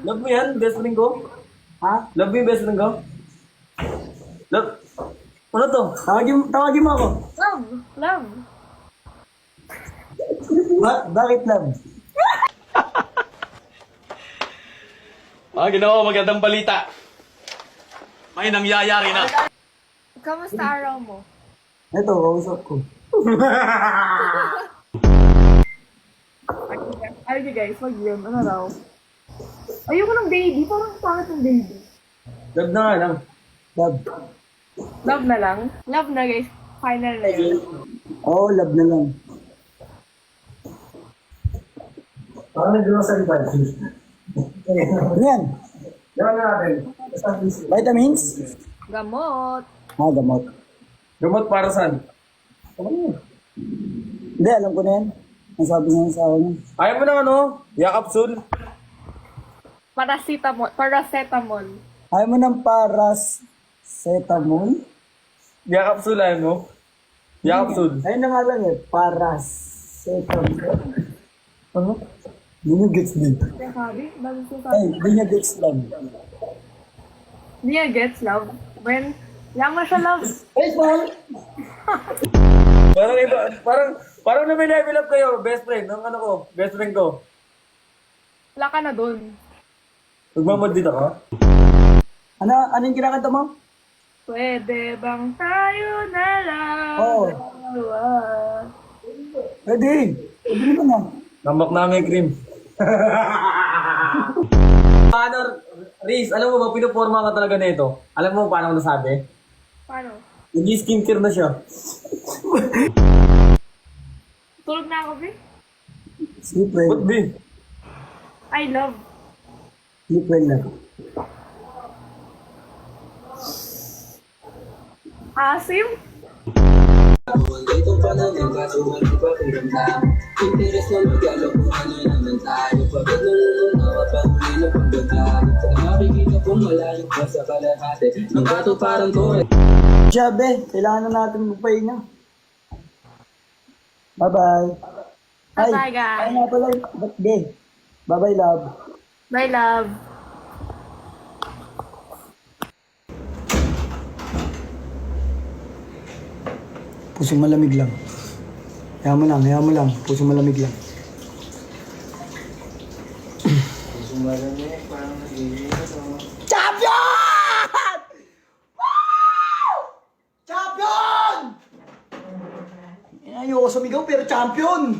Love mo yan, best friend ko? Ha? Love mo yung best friend ko? Love? Ano to? Tawagin mo ako. Love. Love. Bakit love? Ginawa ko magandang balita. May nangyayari na. Kamusta araw mo? Ito, kausap ko. Ay, guys, wag yun. Ano raw? Ayoko ng baby. Parang pangit ng baby. Love na nga lang. Love. Love na lang. Love na, guys. Final na yun. Oo, love na lang. Parang nag-grocery ba? Ano yan? Gawin natin. Vitamins? Gamot. Gamot. Gamot para saan? Hindi, alam ko na yan. Ang sabi niya sa akin. Ayaw mo na ano? Yakapsul? Paracetamol. Paracetamol. Ayaw mo ng paracetamol? Yakapsul ayaw mo? Yakapsul. Ayun na nga lang eh. Paracetamol. Ano? Hindi niya gets din. Kaya sabi, bago ko Ay, sabi. hindi niya gets lang. Hindi niya gets love. When, yaman siya love. Ay, Paul! Parang iba, parang na may level up kayo, best friend, ng ano ko, best friend ko. Wala ka na dun. Magmamod dito ka? Ano yung kinakanta mo? Pwede bang tayo na lang? Oo. Pwede. Pwede naman na. Tambak namin cream. Ano, Riz, alam mo ba, pinuporma ka talaga na ito. Alam mo paano ko nasabi? Paano? Hindi skincare na siya. Tulog na ako, Bi? Sleep well. Ba't di? I love. Sleep well na. Asim? Itong panahon kaso wala pa piramdam. Interes na magalo kung ano naman tayo. Pagod nangunawa pa huli na pagbablaro. Saka makikita kong malayo pa sa kalahati. Ang bato parang to eh. Jabe, kailangan na natin magpahinga. Bye-bye. Ay, Bye-bye, guys. ay nga pala, birthday. Bye-bye, love. Bye, love. Pusong malamig lang. Hayaan mo lang. Pusong malamig lang. Champion! Wow! Champion! Ayoko sumigaw pero champion!